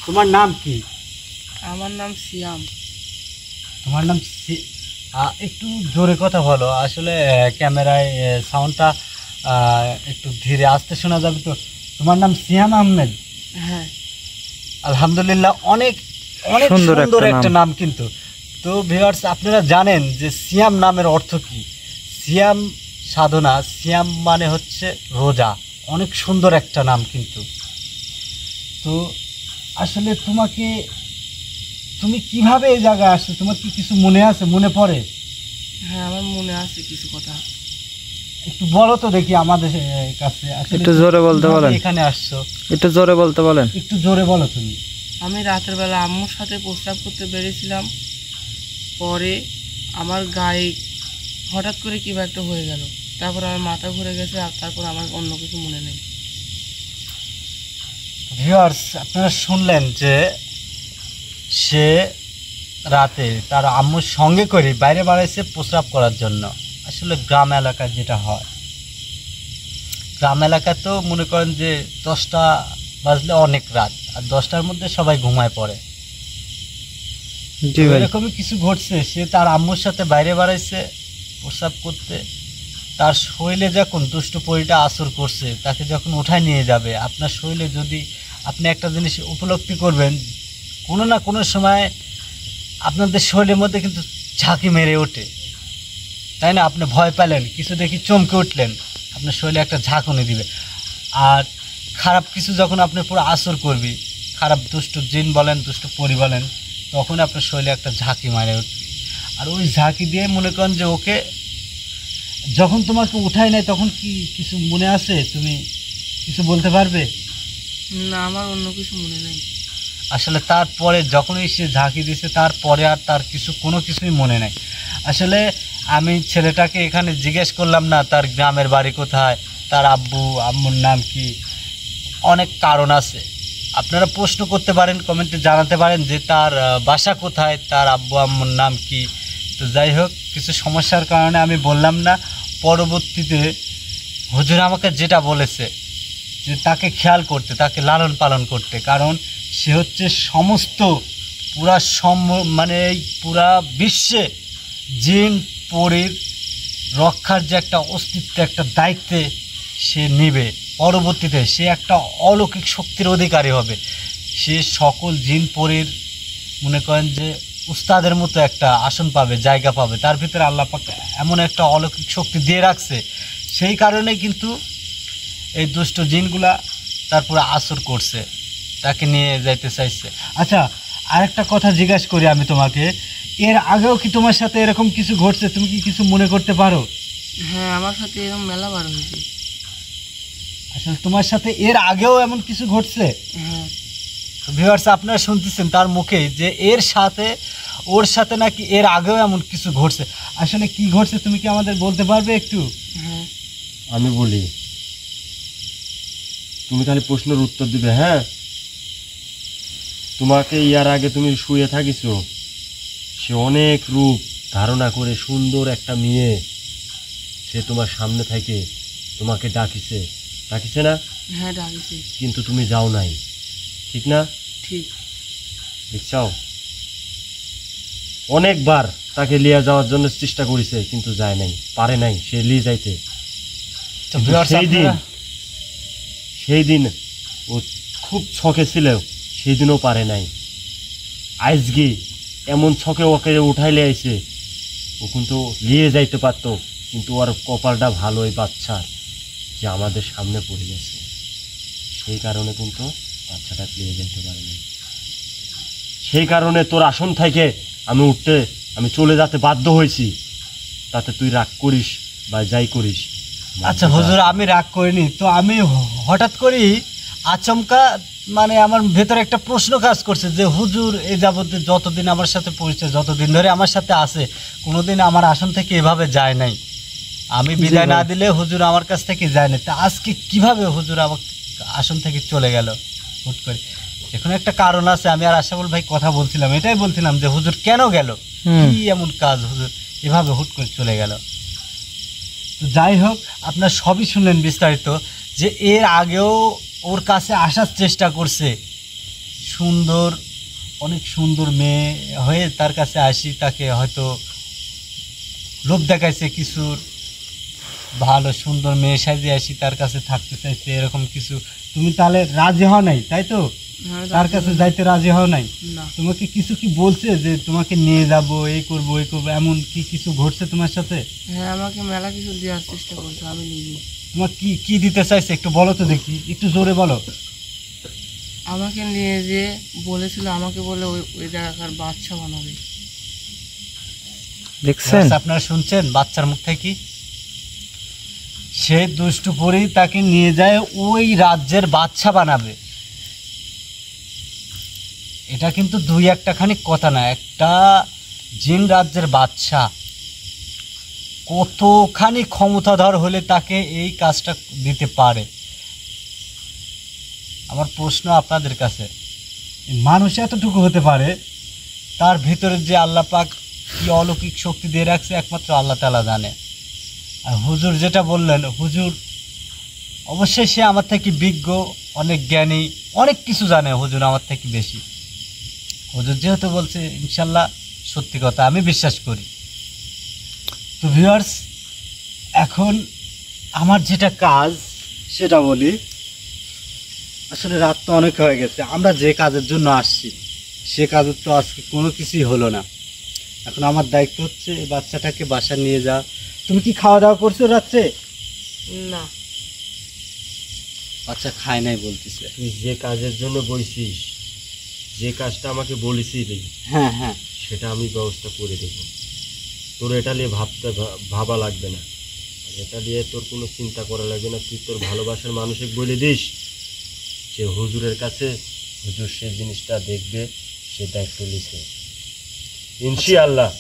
তোমার নাম কি? আমার নাম সিয়াম। তোমার নাম একটু জোরে কথা বলো, আসলে ক্যামেরায় সাউন্ডটা একটু ধীরে আস্তে শোনা যাবে তো। তোমার নাম সিয়াম আহমেদ? হ্যাঁ। আলহামদুলিল্লাহ, অনেক অনেক সুন্দর সুন্দর একটা একটা নাম কিন্তু। তো ভিউয়ার্স, আপনারা জানেন যে সিয়াম নামের অর্থ কি? সিয়াম সাধনা, সিয়াম মানে হচ্ছে রোজা। অনেক সুন্দর একটা নাম কিন্তু। তো আসলে তুমি কিভাবে এই জায়গায় আসছো? তোমার কি কিছু মনে আছে, মনে পড়ে? হ্যাঁ, আমার মনে আছে কিছু কথা। একটু বলো তো দেখি আমাদের কাছে। আসলে একটু জোরে বলতে কিভাবে বলেন। এখানে আসছো? একটু জোরে বলতে বলেন। একটু জোরে বলো তুমি। আমি রাতের বেলা আম্মুর সাথে প্রস্রাব করতে বেরিয়েছিলাম, পরে আমার গায়ে হঠাৎ করে কিবা একটা হয়ে গেল, তারপর আমার মাথা ঘুরে গেছে, আর তারপর আমার অন্য কিছু মনে নেই। ভিউয়ার্স, আপনারা শুনলেন যে সে রাতে তার আম্মুর সঙ্গে করে বাইরে বাড়াইছে প্রস্রাব করার জন্য। আসলে গ্রাম এলাকায় যেটা হয়, গ্রাম এলাকায় তো মনে করেন যে 10টা বাজলে অনেক রাত, আর 10টার মধ্যে সবাই ঘুমায় পড়ে। জি ভাই। এরকমই কিছু ঘটছে। সে তার আম্মুর সাথে বাইরে বাড়াইছে প্রস্রাব করতে। তার শরীরে যখন দুষ্ট পরিটা আসর করছে, তাকে যখন উঠায় নিয়ে যাবে, আপনার শরীরে যদি আপনি একটা জিনিস উপলব্ধি করবেন, কোনো না কোনো সময় আপনাদের শরীরের মধ্যে কিন্তু ঝাঁকি মেরে ওঠে, তাই না? আপনি ভয় পেলেন, কিছু দেখি চমকে উঠলেন, আপনার শরীরে একটা ঝাঁকুনি দিবে। আর খারাপ কিছু যখন আপনি পুরো আসর করবি, খারাপ দুষ্ট জিন বলেন, দুষ্ট পরি বলেন, তখন আপনার শরীরে একটা ঝাঁকি মারে উঠবে। আর ওই ঝাঁকি দিয়ে মনে করেন যে ওকে যখন তোমাকে উঠায় নেয়, তখন কি কিছু মনে আছে? তুমি কিছু বলতে পারবে? না, আমার অন্য কিছু মনে নেই। আসলে তারপরে যখনই সে ঝাঁকি দিয়েছে, তারপরে আর তার কোনো কিছুই মনে নাই। আসলে আমি ছেলেটাকে এখানে জিজ্ঞেস করলাম না তার গ্রামের বাড়ি কোথায়, তার আব্বু আম্মুর নাম কি। অনেক কারণ আছে, আপনারা প্রশ্ন করতে পারেন, কমেন্টে জানাতে পারেন যে তার বাসা কোথায়, তার আব্বু আম্মুর নাম কি। তো যাই হোক, কিছু সমস্যার কারণে আমি বললাম না। পরবর্তীতে হুজুর আমাকে যেটা বলেছে যে তাকে খেয়াল করতে, তাকে লালন পালন করতে, কারণ সে হচ্ছে সমস্ত মানে এই পুরা বিশ্বে জিন পরীর রক্ষার যে একটা অস্তিত্ব, একটা দায়িত্বে সে নেবে। পরবর্তীতে সে একটা অলৌকিক শক্তির অধিকারী হবে। সে সকল জিন পরীর মনে করেন যে উস্তাদের মতো একটা আসন পাবে, জায়গা পাবে। তার ভিতরে আল্লাহ পাক এমন একটা অলৌকিক শক্তি দিয়ে রাখছে, সেই কারণে কিন্তু এই দুষ্ট জিনগুলা তারপরে আসর করছে, তাকে নিয়ে যাইতে চাইছে। আচ্ছা, আরেকটা কথা জিজ্ঞাসা করি আমি তোমাকে, এর আগেও কি তোমার সাথে এরকম কিছু ঘটছে? তুমি কি কিছু মনে করতে পারো? হ্যাঁ, আমার সাথে এরকম মেলা বার হয়েছে। আসলে তোমার সাথে এর আগেও এমন কিছু ঘটছে? হ্যাঁ। ভিউয়ার্স, আপনারা শুনতেছেন তার মুখে যে ওর সাথে নাকি এর আগেও এমন কিছু ঘটছে। আসলে কি ঘটছে তুমি কি আমাদের বলতে পারবে একটু? হ্যাঁ। আমি বলি, তুমি খালি প্রশ্নের উত্তর দিবে। হ্যাঁ, তোমাকে ইয়ার আগে তুমি শুয়ে থাকিস, সে অনেক রূপ ধারণা করে সুন্দর একটা মেয়ে, সে তোমার সামনে থেকে তোমাকে ডাকিছে না? হ্যাঁ, ডাকিছে। কিন্তু তুমি যাও নাই, ঠিক না? ঠিক। দেখছাও, অনেকবার তাকে লিয়ে যাওয়ার জন্য চেষ্টা করেছে, কিন্তু যায় নাই, পারে নাই সে লিয়ে যাইতে। তো ভিউয়ার্স, সেই দিন ও খুব ছকে ছিল, সেই দিনও পারে নাই। আজকে এমন ছকে ওকে উঠাইলে আইছে, ও কিন্তু নিয়ে যাইতে পারতো, কিন্তু ওর কপালটা ভালোই বাচ্চার যে আমাদের সামনে পড়ে গেছে, সেই কারণে কিন্তু বাচ্চাটা নিয়ে যাইতে পারে নাই। সেই কারণে তোর আসন থেকে আমি চলে যেতে বাধ্য হয়েছি। তাতে তুই রাগ করিস বা যাই করিস। আচ্ছা হুজুর, আমি রাগ করিনি তো। আমি হঠাৎ করেই আচমকা মানে আমার ভেতরে একটা প্রশ্ন কাজ করছে যে হুজুর এই যাবতে যতদিন আমার সাথে পরিচয়, যতদিন ধরে আমার সাথে আছে, কোনোদিন আমার আসন থেকে এভাবে যায় নাই। আমি বিদায় না দিলে হুজুর আমার কাছ থেকে যায় না। তা আজকে কিভাবে হুজুর আমার আসন থেকে চলে গেল হুট করে? এখন একটা কারণ আছে। আমি আর আশাফুল ভাই কথা বলছিলাম, এটাই বলছিলাম যে হুজুর কেন গেল, কি এমন কাজ হুজুর এভাবে হুট করে চলে গেল? তো যাই হোক, আপনার সবই শুনলেন বিস্তারিত, যে এর আগেও ওর কাছে আসার চেষ্টা করছে, অনেক সুন্দর মেয়ে হয়ে তার কাছে আসি, তাকে হয়তো লোভ দেখাইছে কিছুর, ভালো সুন্দর মেয়ে সাজিয়ে আসি তার কাছে থাকতে চাইছে, এরকম কিছু। তুমি তাহলে রাজি হও নাই, তাই তো? তার কাছে যাইতে রাজি হও নাই? না। তোমাকে কিছু কি বলছে যে তোমাকে নিয়ে যাব, এই করবো ওই করবো, এমন কি কিছু ঘটছে তোমার সাথে? হ্যাঁ, আমাকে মেলা কিছু দেওয়ার চেষ্টা করছে, আমি নিইনি। তোমার কি কি দিতে চাইছে একটু বলো তো দেখি, একটু জোরে বলো। আমাকে নিয়ে যে বলেছিল, আমাকে বলে ওই ওই জায়গাকার বাচ্চা বানাবে। দেখছেন? আপনারা শুনছেন বাচ্চার মুখ থেকে? সে দুষ্টু করেই তাকে নিয়ে যায় ওই রাজ্যের বাচ্চা বানাবে। এটা কিন্তু দুই একটা খানিক কথা না, একটা জিন রাজ্যের বাচ্চা কতখানি ক্ষমতাধর হলে তাকে এই কাজটা দিতে পারে। আমার প্রশ্ন আপনাদের কাছে, মানুষ এতটুকু হতে পারে, তার ভিতরে যে আল্লাহ পাক কি অলৌকিক শক্তি দিয়ে রাখছে একমাত্র আল্লাহ তাআলা জানে। আর হুজুর যেটা বললেন, হুজুর অবশ্যই সে আমার থেকে বিজ্ঞ, অনেক জ্ঞানী, অনেক কিছু জানে হুজুর আমার থেকে বেশি। হুজুর যেহেতু বলছে ইনশাল্লাহ সত্যি কথা, আমি বিশ্বাস করি। তো ভিউয়ার্স, এখন আমার যেটা কাজ সেটা বলি। আসলে রাত তো অনেক হয়ে গেছে, আমরা যে কাজের জন্য আসছি সে কাজের তো আজকে কোনো কিছুই হলো না। এখন আমার দায়িত্ব হচ্ছে এই বাচ্চাটাকে বাসা নিয়ে যাওয়া। তুমি কি খাওয়া দাওয়া করছো রাত্রে? না। বাচ্চা খায় নাই বলতেছে। তুই যে কাজের জন্য বইছিস, যে কাজটা আমাকে বলেছিলি, হ্যাঁ হ্যাঁ, সেটা আমি ব্যবস্থা করে দেব। তোর এটা নিয়ে ভাবা লাগবে না, আর এটা নিয়ে তোর কোনো চিন্তা করা লাগবে না। তুই তোর ভালোবাসার মানুষকে বলে দিস যে হুজুরের কাছে, হুজুর সে জিনিসটা দেখবে, সে দায়িত্ব নিছে, ইনশাআল্লাহ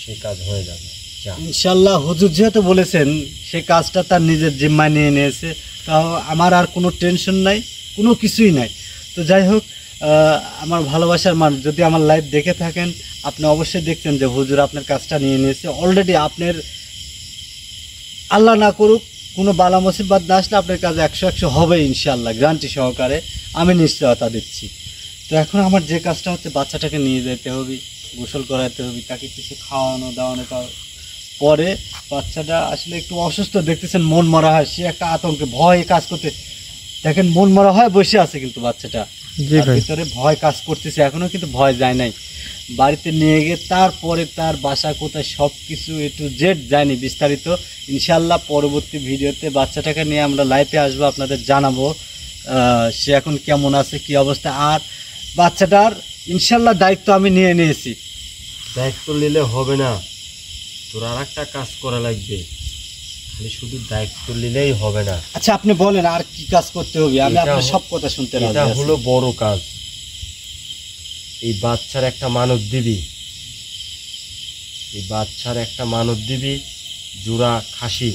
সে কাজ হয়ে যাবে। যা। ইনশাল্লাহ হুজুর যেহেতু বলেছেন, সে কাজটা তার নিজের জিম্মায় নিয়ে নিয়েছে, তাও আমার আর কোনো টেনশন নাই, কোনো কিছুই নাই। তো যাই হোক, আমার ভালোবাসার মানুষ যদি আমার লাইভ দেখে থাকেন, আপনি অবশ্যই দেখছেন যে হুজুর আপনার কাজটা নিয়ে নিয়েছে অলরেডি। আপনার আল্লাহ না করুক কোনো বালা মুসিবত না আসলে আপনার কাজ 100 হবে ইনশাআল্লাহ, গ্যারান্টি সহকারে আমি নিশ্চয়তা দিচ্ছি। তো এখন আমার যে কাজটা হচ্ছে, বাচ্চাটাকে নিয়ে যেতে হবে, গোসল করাতে হবে, তাকে কিছু খাওয়ানো দাওয়ানো পরে। বাচ্চাটা আসলে একটু অসুস্থ, দেখতেছেন মন মরা হয়, সে একটা আতঙ্কে ভয়ে কাজ করতে, দেখেন মন মরা হয় বসে আছে, কিন্তু বাচ্চাটা ভিতরে ভয় কাজ করতেছে, এখনো কিন্তু ভয় যায় নাই। বাড়িতে নিয়ে গিয়ে তারপরে তার বাসা কোথায় সব কিছু একটু জেড যায়নি বিস্তারিত। ইনশাল্লাহ পরবর্তী ভিডিওতে বাচ্চাটাকে নিয়ে আমরা লাইভে আসবো, আপনাদের জানাবো সে এখন কেমন আছে, কি অবস্থা। আর বাচ্চাটার ইনশাল্লাহ দায়িত্ব আমি নিয়ে নিয়েছি। দায়িত্ব নিলে হবে না, তোর আর একটা কাজ করা লাগবে, খালি শুধু দায়িত্ব নিলেই হবে না। আচ্ছা আপনি বলেন আর কি কাজ করতে হবে, আমি আপনার সব কথা শুনতে রাজি এটা আছি। হলো বড় কাজ। এই বাচ্চার একটা মানত দিবি, এই বাচ্চার একটা মানত দিবি, জোড়া খাসি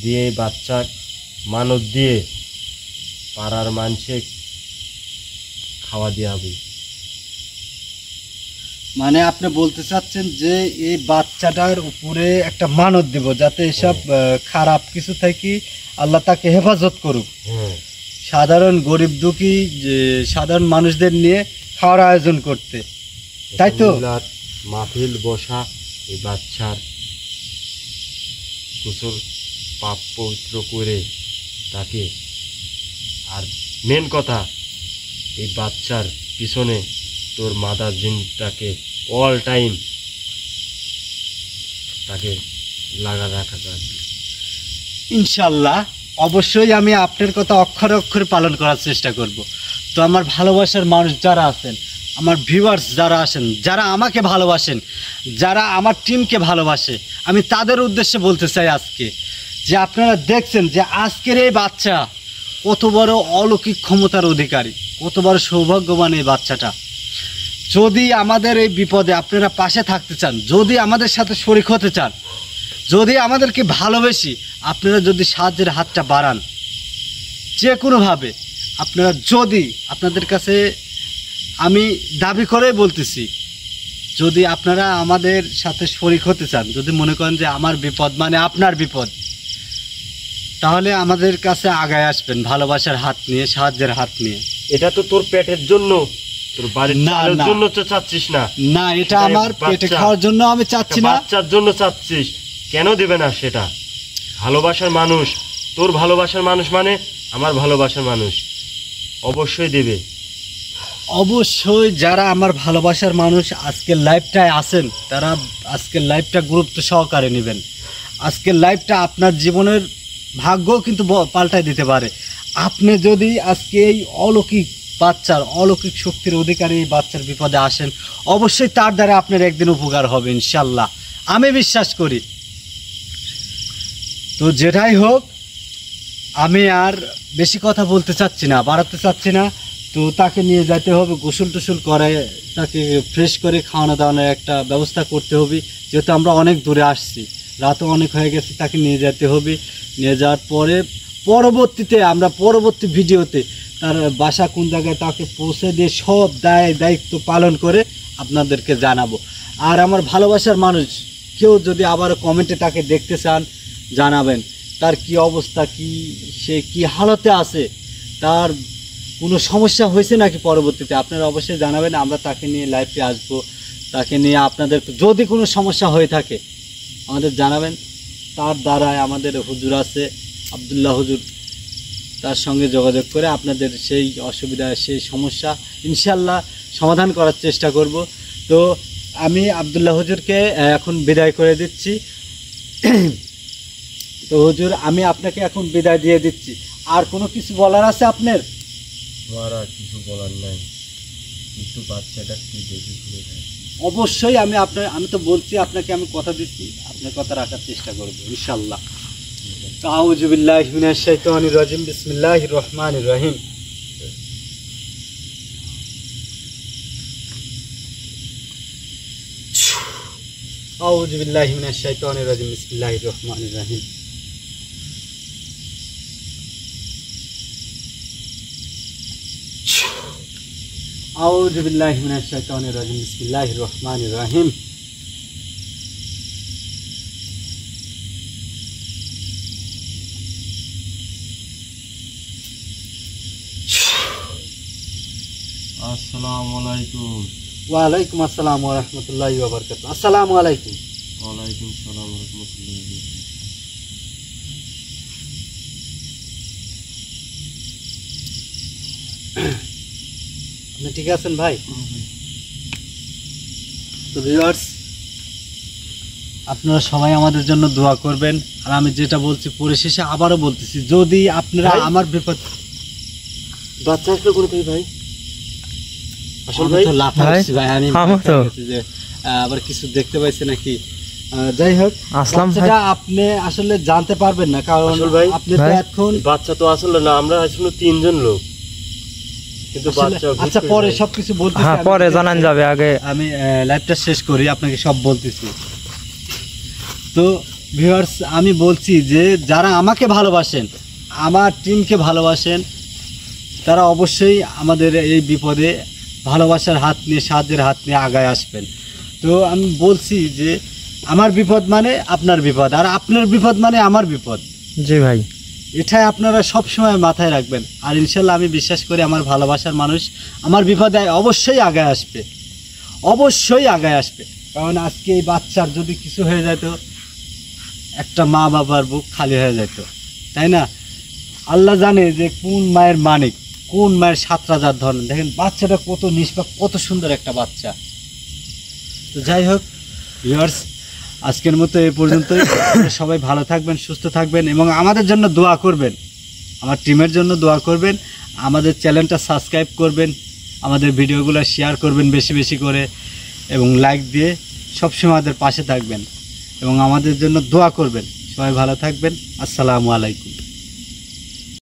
দিয়ে বাচ্চার মানত দিয়ে পাড়ার মানুষে খাওয়া দিয়ে হবে। মানে আপনি বলতে চাচ্ছেন যে এই বাচ্চাটার উপরে একটা মানত দিব, যাতে এসব খারাপ কিছু থেকে আল্লাহ তাকে হেফাজত করুক। হ্যাঁ, সাধারণ গরিব দুঃখী সাধারণ মানুষদের নিয়ে খাওয়ার আয়োজন করতে, তাই তো? মিলাদ মাহফিল বসা, এই বাচ্চার গোসল পাপ পবিত্র করে তাকে, আর মেন কথা এই বাচ্চার পিছনে তোর মাদার জিনটাকে অল টাইম তাকে লাগা রাখা যাবে। ইনশাল্লাহ অবশ্যই আমি আপনার কথা অক্ষরে অক্ষরে পালন করার চেষ্টা করব। তো আমার ভালোবাসার মানুষ যারা আছেন, আমার ভিউয়ার্স যারা আছেন, যারা আমাকে ভালোবাসেন, যারা আমার টিমকে ভালোবাসে, আমি তাদের উদ্দেশ্যে বলতে চাই আজকে যে আপনারা দেখছেন যে আজকের এই বাচ্চা কত বড় অলৌকিক ক্ষমতার অধিকারী, কত বড় সৌভাগ্যবান এই বাচ্চাটা। যদি আমাদের এই বিপদে আপনারা পাশে থাকতে চান, যদি আমাদের সাথে শরিক হতে চান, যদি আমাদেরকে ভালোবেসি, আপনারা যদি সাহায্যের হাতটা বাড়ান যে কোনোভাবে, আপনারা যদি, আপনাদের কাছে আমি দাবি করেই বলতেছি, যদি আপনারা আমাদের সাথে শরিক হতে চান, যদি মনে করেন যে আমার বিপদ মানে আপনার বিপদ, তাহলে আমাদের কাছে আগায় আসবেন ভালোবাসার হাত নিয়ে, সাহায্যের হাত নিয়ে। এটা তো তোর পেটের জন্য, তোর বাড়ির না, চালের না। জন্য তো চাচ্ছিস না। না, এটা এটা আমার পেটে বাচ্চা। খাওয়ার জন্য আমি চাচ্ছি না। বাচ্চার জন্য চাচ্ছিস, কেন দেবে না সেটা? ভালোবাসার মানুষ, তোর ভালোবাসার মানুষ মানে আমার ভালোবাসার মানুষ, অবশ্যই দেবে। অবশ্যই যারা আমার ভালোবাসার মানুষ আজকের লাইভটায় আছেন, তারা আজকের লাইভটা গুরুত্ব সহকারে নেবেন। আজকের লাইভটা আপনার জীবনের ভাগ্য কিন্তু পাল্টায় দিতে পারে। আপনি যদি আজকে এই অলৌকিক বাচ্চার, অলৌকিক শক্তির অধিকারী এই বাচ্চার বিপদে আসেন, অবশ্যই তার দ্বারা আপনার একদিন উপকার হবে ইনশাল্লাহ, আমি বিশ্বাস করি। তো যেটাই হোক, আমি আর বেশি কথা বলতে চাচ্ছি না, বাড়াতে চাচ্ছি না। তো তাকে নিয়ে যেতে হবে, গোসল টোসল করে তাকে ফ্রেশ করে খাওয়ানো দাওয়ানোর একটা ব্যবস্থা করতে হবে, যেহেতু আমরা অনেক দূরে আসছি, রাতও অনেক হয়ে গেছে। তাকে নিয়ে যেতে হবে। নিয়ে যাওয়ার পরে পরবর্তীতে আমরা পরবর্তী ভিডিওতে তার বাসা কোন জায়গায় তাকে পৌঁছে দিয়ে সব দায়িত্ব পালন করে আপনাদেরকে জানাবো। আর আমার ভালোবাসার মানুষ কেউ যদি আবার কমেন্টে তাকে দেখতে চান, জানাবেন তার কি অবস্থা, কি সে কি হালতে আছে, তার কোনো সমস্যা হয়েছে নাকি পরবর্তীতে, আপনারা অবশ্যই জানাবেন। আমরা তাকে নিয়ে লাইভে আসবো, তাকে নিয়ে আপনাদের যদি কোনো সমস্যা হয়ে থাকে আমাদের জানাবেন। তার দ্বারায় আমাদের হুজুর আছে, আব্দুল্লাহ হুজুর, তার সঙ্গে যোগাযোগ করে আপনাদের সেই অসুবিধা, সেই সমস্যা ইনশাল্লাহ সমাধান করার চেষ্টা করব। তো আমি আব্দুল্লাহ হুজুরকে এখন বিদায় করে দিচ্ছি। তো হুজুর, আমি আপনাকে এখন বিদায় দিয়ে দিচ্ছি। আর কোনো কিছু বলার আছে আপনার? আমার আর কিছু বলার নাই, কিন্তু বাচ্চাটা কি দেখে শুনে যায়। অবশ্যই আমি তো বলছি আপনাকে, আমি কথা দিচ্ছি, আপনার কথা রাখার চেষ্টা করব ইনশাআল্লাহ। আউযু বিল্লাহি মিনাশ শাইতানির রাজিম, বিসমিল্লাহির রহমানির রহিম। আউযু বিল্লাহি মিনাশ শাইতানির রাজিম, বিসমিল্লাহির রহমানির রহিম। আউযু বিল্লাহি মিনাশ শাইতানির রাজিম, বিসমিল্লাহির রহমানির রহিম। আসসালামু আলাইকুম। ওয়ালাইকুম আসসালাম ওয়া রাহমাতুল্লাহি ওয়া বারাকাতুহু। আসসালামু আলাইকুম। ওয়ালাইকুম সালাম ওয়া রাহমাতুল্লাহি। আপনি ঠিক আছেন ভাই? তো ভিউয়ার্স, আপনারা সবাই আমাদের জন্য দোয়া করবেন। আর আমি যেটা বলছি পরিশেষে আবারও বলতেছি, যদি আপনারা ভাই? আমার বিপদ, বাচ্চা আসলে করে তুই ভাই, আসল আমি ভাই তো লাফাচ্ছি ভাই, আমি আমি ভয় তো। পেয়ে গেছি যে আবার কিছু দেখতে পাইছে নাকি। যাই হোক, আসলাম ভাই। বাচ্চাটা আপনি আসলে জানতে পারবেন না, কারণ আসল ভাই? আপনি তো ভাই? এখন বাচ্চা তো আসলে না, আমরা আসলে 3 জন লোক, কিন্তু আসলে- বাচ্চা আচ্ছা, পরে সবকিছু বলতেছি। হ্যাঁ, আমি পরে দেখতে- জানান যাবে, আগে আমি লাইভটা শেষ করি, আপনাকে সব বলতেছি। তো ভিউয়ার্স, আমি বলছি যে যারা আমাকে ভালোবাসেন, আমার টিমকে ভালোবাসেন, তারা অবশ্যই আমাদের এই বিপদে ভালোবাসার হাত নিয়ে, সাহায্যের হাত নিয়ে আগায় আসবেন। তো আমি বলছি যে আমার বিপদ মানে আপনার বিপদ, আর আপনার বিপদ মানে আমার বিপদ। জি ভাই। এটাই আপনারা সব সময় মাথায় রাখবেন। আর ইনশাল্লাহ আমি বিশ্বাস করি আমার ভালোবাসার মানুষ আমার বিপদে অবশ্যই আগায় আসবে, অবশ্যই আগায় আসবে। কারণ আজকে এই বাচ্চার যদি কিছু হয়ে যেত, একটা মা বাবার বুক খালি হয়ে যেত, তাই না? আল্লাহ জানে যে কোন মায়ের মানিক, কোন মায়ের 7 রাজার ধন। দেখেন বাচ্চাটা কত নিষ্পাপ, কত সুন্দর একটা বাচ্চা। তো যাই হোক ভিউয়ার্স, আজকের মতো এই পর্যন্তই। আপনারা সবাই ভালো থাকবেন, সুস্থ থাকবেন এবং আমাদের জন্য দোয়া করবেন, আমার টিমের জন্য দোয়া করবেন। আমাদের চ্যানেলটা সাবস্ক্রাইব করবেন, আমাদের ভিডিওগুলো শেয়ার করবেন বেশি বেশি করে, এবং লাইক দিয়ে সবসময় আমাদের পাশে থাকবেন এবং আমাদের জন্য দোয়া করবেন। সবাই ভালো থাকবেন। আসসালামু আলাইকুম।